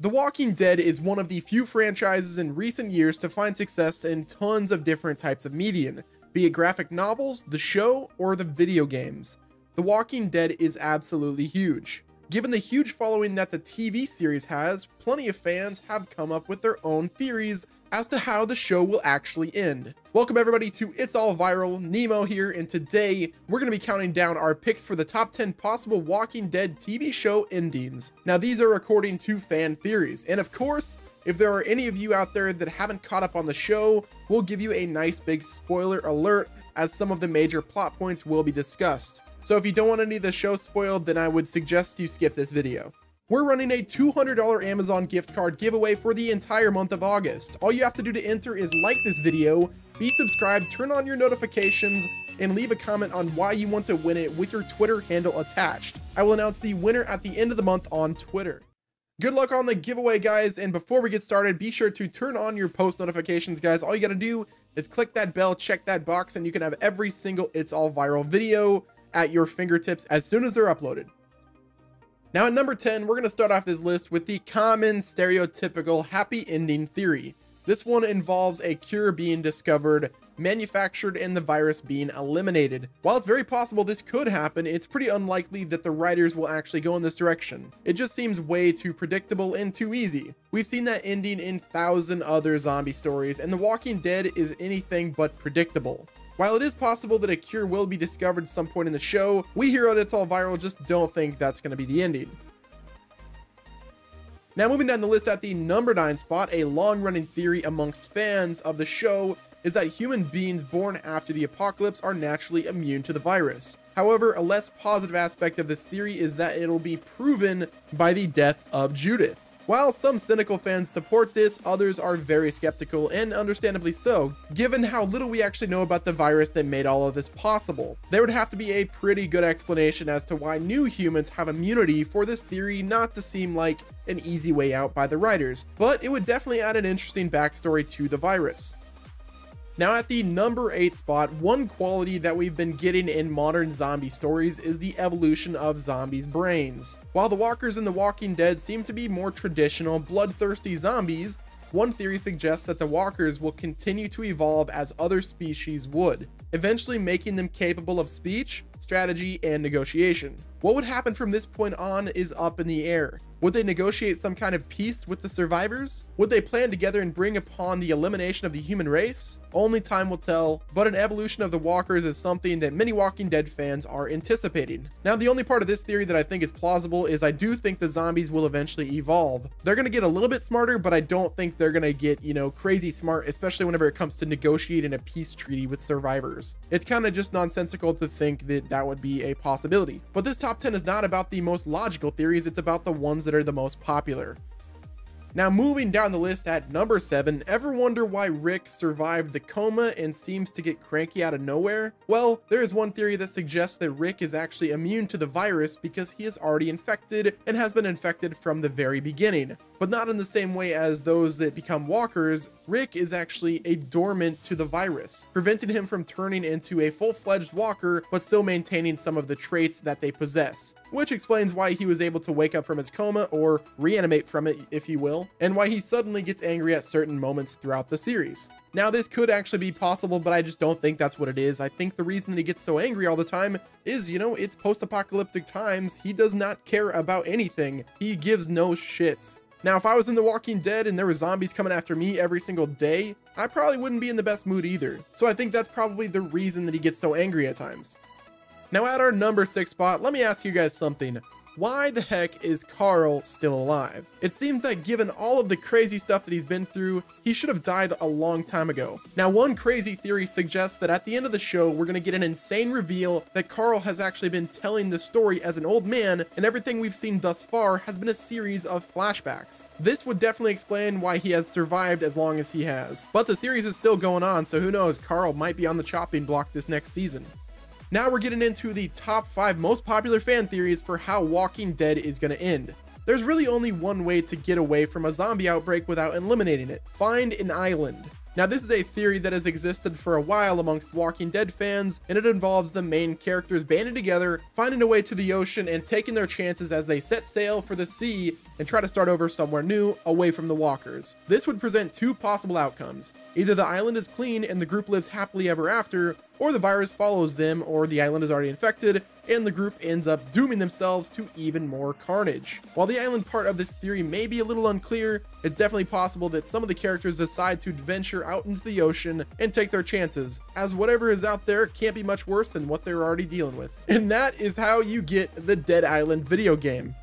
The Walking Dead is one of the few franchises in recent years to find success in tons of different types of media, be it graphic novels, the show, or the video games. The Walking Dead is absolutely huge. Given the huge following that the TV series has, plenty of fans have come up with their own theories as to how the show will actually end. Welcome everybody to It's All Viral, Nemo here, and today we're going to be counting down our picks for the top 10 possible Walking Dead TV show endings. Now these are according to fan theories, and of course, if there are any of you out there that haven't caught up on the show, we'll give you a nice big spoiler alert as some of the major plot points will be discussed. So if you don't want any of the show spoiled, then I would suggest you skip this video. We're running a $200 Amazon gift card giveaway for the entire month of August. All you have to do to enter is like this video, be subscribed, turn on your notifications, and leave a comment on why you want to win it with your Twitter handle attached. I will announce the winner at the end of the month on Twitter. Good luck on the giveaway, guys, and before we get started, be sure to turn on your post notifications, guys. All you gotta do is click that bell, check that box, and you can have every single It's All Viral video at your fingertips as soon as they're uploaded. Now at number 10, we're going to start off this list with the common stereotypical happy ending theory. This one involves a cure being discovered, manufactured, and the virus being eliminated. While it's very possible this could happen, it's pretty unlikely that the writers will actually go in this direction. It just seems way too predictable and too easy. We've seen that ending in 1,000 other zombie stories, and The Walking Dead is anything but predictable. While it is possible that a cure will be discovered at some point in the show, we here at It's All Viral just don't think that's going to be the ending. Now moving down the list at the number 9 spot, a long-running theory amongst fans of the show is that human beings born after the apocalypse are naturally immune to the virus. However, a less positive aspect of this theory is that it'll be proven by the death of Judith. While some cynical fans support this, others are very skeptical, and understandably so, given how little we actually know about the virus that made all of this possible. There would have to be a pretty good explanation as to why new humans have immunity for this theory not to seem like an easy way out by the writers, but it would definitely add an interesting backstory to the virus. Now at the number 8 spot, one quality that we've been getting in modern zombie stories is the evolution of zombies' brains. While the walkers in The Walking Dead seem to be more traditional, bloodthirsty zombies, one theory suggests that the walkers will continue to evolve as other species would, eventually making them capable of speech, strategy, and negotiation. What would happen from this point on is up in the air. Would they negotiate some kind of peace with the survivors? Would they plan together and bring upon the elimination of the human race? Only time will tell, but an evolution of the walkers is something that many Walking Dead fans are anticipating. Now, the only part of this theory that I think is plausible is I do think the zombies will eventually evolve. They're going to get a little bit smarter, but I don't think they're going to get, crazy smart, especially whenever it comes to negotiating a peace treaty with survivors. It's kind of just nonsensical to think that that would be a possibility. But this top 10 is not about the most logical theories, it's about the ones that are the most popular. Now moving down the list at number 7, ever wonder why Rick survived the coma and seems to get cranky out of nowhere? Well, there is one theory that suggests that Rick is actually immune to the virus because he is already infected and has been infected from the very beginning. But not in the same way as those that become walkers. Rick is actually a dormant to the virus, preventing him from turning into a full-fledged walker, but still maintaining some of the traits that they possess, which explains why he was able to wake up from his coma, or reanimate from it, if you will, and why he suddenly gets angry at certain moments throughout the series. Now, this could actually be possible, but I just don't think that's what it is. I think the reason that he gets so angry all the time is, it's post-apocalyptic times. He does not care about anything. He gives no shits. Now, if I was in The Walking Dead and there were zombies coming after me every single day, I probably wouldn't be in the best mood either. So I think that's probably the reason that he gets so angry at times. Now at our number 6 spot, let me ask you guys something. Why the heck is Carl still alive? It seems that given all of the crazy stuff that he's been through, he should have died a long time ago. Now, one crazy theory suggests that at the end of the show, we're gonna get an insane reveal that Carl has actually been telling the story as an old man, and everything we've seen thus far has been a series of flashbacks. This would definitely explain why he has survived as long as he has. But the series is still going on, so who knows, Carl might be on the chopping block this next season. Now we're getting into the top 5 most popular fan theories for how Walking Dead is going to end. There's really only one way to get away from a zombie outbreak without eliminating it. Find an island. Now this is a theory that has existed for a while amongst Walking Dead fans, and it involves the main characters banding together, finding a way to the ocean, and taking their chances as they set sail for the sea and try to start over somewhere new, away from the walkers. This would present two possible outcomes. Either the island is clean and the group lives happily ever after, or the virus follows them, or the island is already infected, and the group ends up dooming themselves to even more carnage. While the island part of this theory may be a little unclear, it's definitely possible that some of the characters decide to venture out into the ocean and take their chances, as whatever is out there can't be much worse than what they're already dealing with. And that is how you get the Dead Island video game.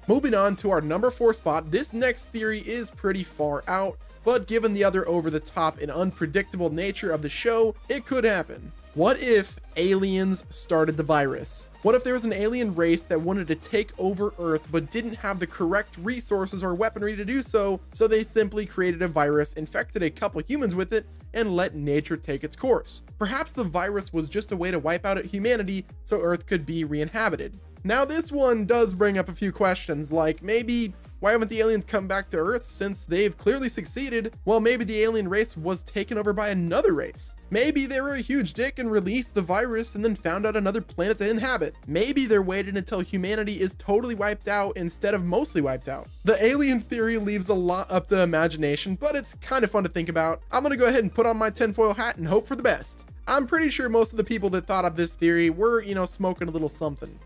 Moving on to our number 4 spot, this next theory is pretty far out, but given the other over-the-top and unpredictable nature of the show, it could happen. What if aliens started the virus? What if there was an alien race that wanted to take over Earth but didn't have the correct resources or weaponry to do so, so they simply created a virus, infected a couple humans with it, and let nature take its course? Perhaps the virus was just a way to wipe out humanity so Earth could be re-inhabited. Now this one does bring up a few questions, like maybe why haven't the aliens come back to Earth since they've clearly succeeded? Well, maybe the alien race was taken over by another race. Maybe they were a huge dick and released the virus and then found out another planet to inhabit. Maybe they're waiting until humanity is totally wiped out instead of mostly wiped out. The alien theory leaves a lot up to imagination, but it's kind of fun to think about. I'm gonna go ahead and put on my tinfoil hat and hope for the best. I'm pretty sure most of the people that thought of this theory were, smoking a little something.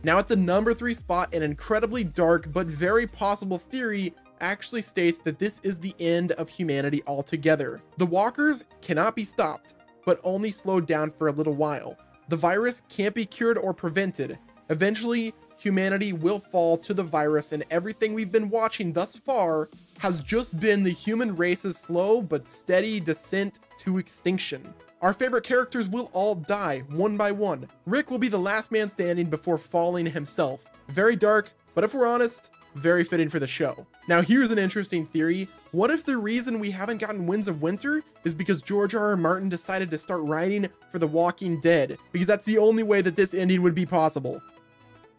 Now at the number 3 spot, an incredibly dark but very possible theory actually states that this is the end of humanity altogether. The walkers cannot be stopped, but only slowed down for a little while. The virus can't be cured or prevented. Eventually, humanity will fall to the virus, and everything we've been watching thus far has just been the human race's slow but steady descent to extinction. Our favorite characters will all die one by one. Rick will be the last man standing before falling himself. Very dark, but if we're honest, very fitting for the show. Now here's an interesting theory. What if the reason we haven't gotten Winds of Winter is because George R.R. Martin decided to start writing for The Walking Dead? Because that's the only way that this ending would be possible.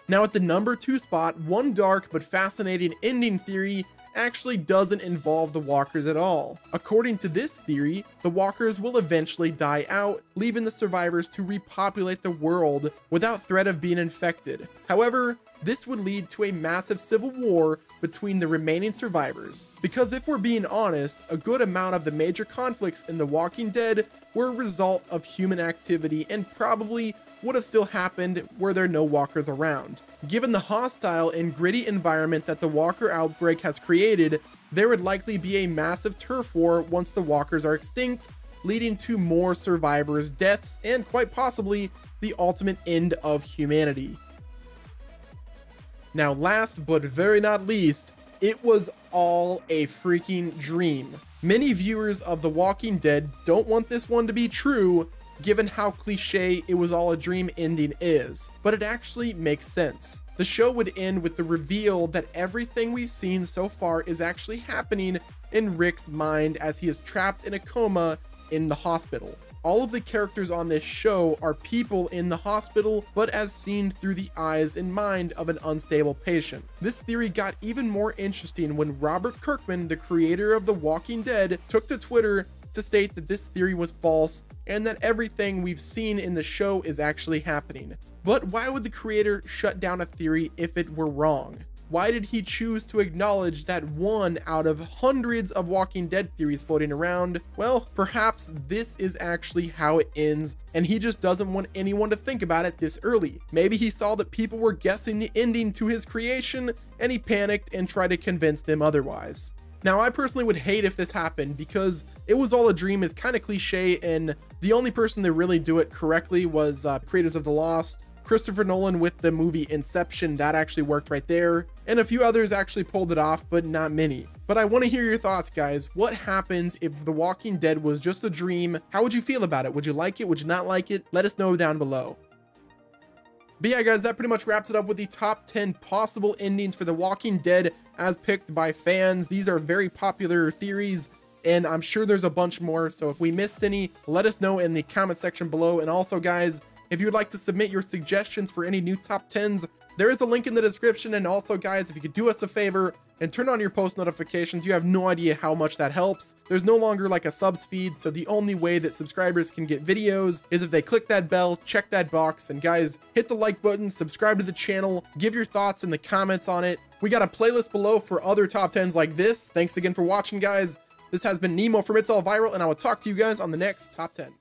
Now at the number 2 spot, one dark but fascinating ending theory actually doesn't involve the walkers at all. According to this theory, the walkers will eventually die out, leaving the survivors to repopulate the world without threat of being infected. However, this would lead to a massive civil war between the remaining survivors. Because if we're being honest, a good amount of the major conflicts in The Walking Dead were a result of human activity and probably would have still happened were there no walkers around. Given the hostile and gritty environment that the walker outbreak has created, there would likely be a massive turf war once the walkers are extinct, leading to more survivors' deaths and quite possibly the ultimate end of humanity. Now last but very not least, it was all a freaking dream. Many viewers of The Walking Dead don't want this one to be true, given how cliche it was all a dream ending is, but it actually makes sense. The show would end with the reveal that everything we've seen so far is actually happening in Rick's mind as he is trapped in a coma in the hospital. All of the characters on this show are people in the hospital, but as seen through the eyes and mind of an unstable patient. This theory got even more interesting when Robert Kirkman, the creator of The Walking Dead, took to Twitter to state that this theory was false and that everything we've seen in the show is actually happening. But why would the creator shut down a theory if it were wrong? Why did he choose to acknowledge that one out of hundreds of Walking Dead theories floating around? Well, perhaps this is actually how it ends, and he just doesn't want anyone to think about it this early. Maybe he saw that people were guessing the ending to his creation, and he panicked and tried to convince them otherwise. Now, I personally would hate if this happened because it was all a dream is kind of cliche, and the only person to really do it correctly was creators of The Lost, Christopher Nolan with the movie Inception. That actually worked right there, and a few others actually pulled it off, but not many. But I want to hear your thoughts, guys. What happens if The Walking Dead was just a dream? How would you feel about it? Would you like it? Would you not like it? Let us know down below. But yeah, guys, that pretty much wraps it up with the top 10 possible endings for The Walking Dead as picked by fans. These are very popular theories, and I'm sure there's a bunch more. So if we missed any, let us know in the comment section below. And also, guys, if you'd like to submit your suggestions for any new top 10s, there is a link in the description. And also, guys, if you could do us a favor and turn on your post notifications, you have no idea how much that helps. There's no longer like a subs feed, so the only way that subscribers can get videos is if they click that bell, check that box, and guys, hit the like button, subscribe to the channel, give your thoughts in the comments on it, We got a playlist below for other top 10s like this. Thanks again for watching, guys. This has been Nemo from It's All Viral, and I will talk to you guys on the next top 10.